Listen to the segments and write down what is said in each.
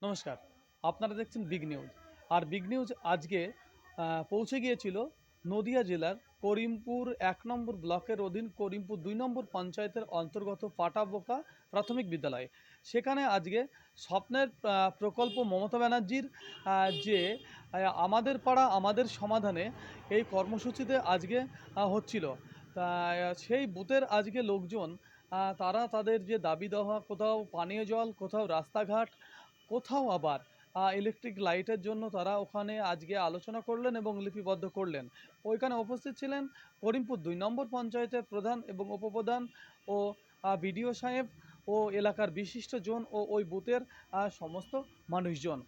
নমস্কার, আপনারা দেখছেন বিগ নিউজ। আর বিগ নিউজ আজকে পৌঁছে গিয়েছিল নদিয়া জেলার করিমপুর ১ নম্বর ব্লকের অধীন করিমপুর ২ নম্বর পঞ্চায়েতের অন্তর্গত পাটাবোকা প্রাথমিক বিদ্যালয়ে। সেখানে আজকে স্বপ্নের প্রকল্প মমতা ব্যানার্জির যে আমাদের পাড়া আমাদের সমাধানে এই কর্মসূচিতে আজকে হচ্ছিল। তা সেই বুথের আজকে লোকজন তারা তাদের যে দাবি দেওয়া, কোথাও পানীয় জল, কোথাও রাস্তাঘাট, কোথাও আবার ইলেকট্রিক লাইটের জন্য তারা ওখানে আজকে আলোচনা করলেন এবং লিপিবদ্ধ করলেন। ওইখানে উপস্থিত ছিলেন করিমপুর ২ নম্বর পঞ্চায়েতের প্রধান এবং উপপ্রধান ও বিডিও সাহেব ও এলাকার বিশিষ্টজন ও ওই বুথের সমস্ত মানুষজন।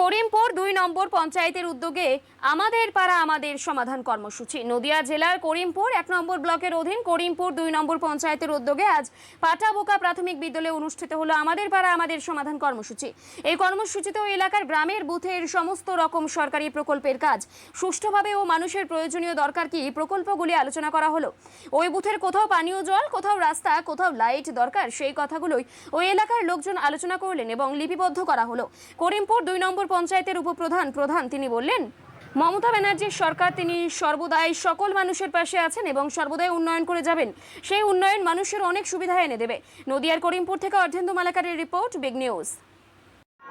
করিমপুর ২ নম্বর পঞ্চায়েতের উদ্যোগে আমাদের পাড়া আমাদের সমাধান কর্মসূচি। নদিয়া জেলার করিমপুর ১ নম্বর ব্লকের অধীন করিমপুর ২ নম্বর পঞ্চায়েতের উদ্যোগে আজ পাটাবোকা প্রাথমিক বিদ্যালয়ে অনুষ্ঠিত হলো আমাদের পাড়া আমাদের সমাধান কর্মসূচি। এই কর্মসূচিতে ওই এলাকার গ্রামের বুথের সমস্ত রকম সরকারি প্রকল্পের কাজ সুষ্ঠুভাবে ও মানুষের প্রয়োজনীয় দরকার কি প্রকল্পগুলি আলোচনা করা হলো। ওই বুথের কোথাও পানীয় জল, কোথাও রাস্তা, কোথাও লাইট দরকার, সেই কথাগুলোই ওই এলাকার লোকজন আলোচনা করলেন এবং লিপিবদ্ধ করা হলো। করিমপুর ২ নম্বর পঞ্চায়েতের উপপ্রধান তিনি বললেন, মমতা ব্যানার্জির সরকার, তিনি সর্বদাই সকল মানুষের পাশে আছেন এবং সর্বদাই উন্নয়ন করে যাবেন। সেই উন্নয়ন মানুষের অনেক সুবিধা এনে দেবে। নদিয়ার করিমপুর থেকে অর্ধেন্দু মালাকারের রিপোর্ট, বিগ নিউজ।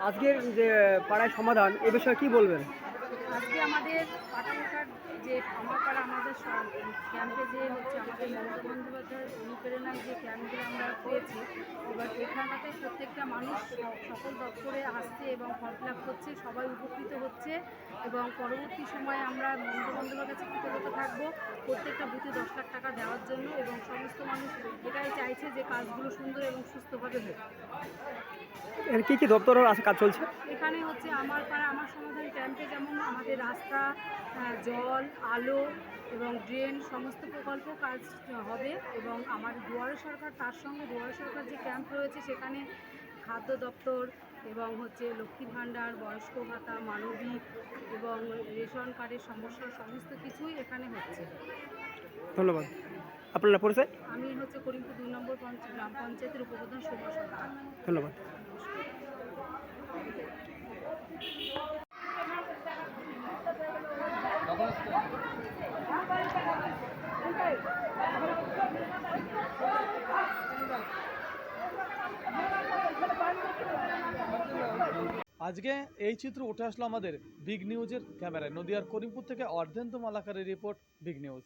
আজকের যে পাড়ায় সমাধান এ বিষয়ে কি বলবেন? আজকে আমাদের পাটাবোকার যে আমার পাড়া আমাদের ক্যাম্পে যে হচ্ছে আমাদের মমতা বন্দ্যোপাধ্যায়ের অনুপ্রেরণায় যে ক্যাম্পগুলো আমরা পেয়েছি, এবার এখানটাতে প্রত্যেকটা মানুষ সকল দপ্তরে আসছে এবং ফর্ম ফিল আপ করছে, সবাই উপকৃত হচ্ছে এবং পরবর্তী সময়ে আমরা মমতা বন্দ্যোপাধ্যায়ের কাছে কৃতজ্ঞতা থাকবো প্রত্যেকটা বুথে ১০ লাখ টাকা দেওয়ার জন্য, এবং সমস্ত মানুষ এটাই চাইছে যে কাজগুলো সুন্দর এবং সুস্থভাবে হোক। এর কি দপ্তরের কাজ চলছে? এখানে হচ্ছে আমার পাড়া আমার সমাধান ক্যাম্পে যেমন আমাদের রাস্তা, জল, আলো এবং ড্রেন সমস্ত প্রকল্প কাজ হবে, এবং আমার দুয়ারে সরকার, তার সঙ্গে দুয়ারে সরকার যে ক্যাম্প রয়েছে সেখানে খাদ্য দপ্তর এবং হচ্ছে লক্ষ্মী ভাণ্ডার, বয়স্ক ভাতা, মানবিক এবং রেশন কার্ডের সমস্যা সমস্ত কিছুই এখানে হচ্ছে। ধন্যবাদ। আপনার পরিচয়? আমি হচ্ছে করিমপুর ২ নম্বর গ্রাম পঞ্চায়েতের উপপ্রধান শোভা সরকার। ধন্যবাদ। আজকে এই চিত্র উঠে আসলো আমাদের বিগ নিউজের ক্যামেরায়। নদিয়ার করিমপুর থেকে অর্ধেন্দু মালাকারের রিপোর্ট, বিগ নিউজ।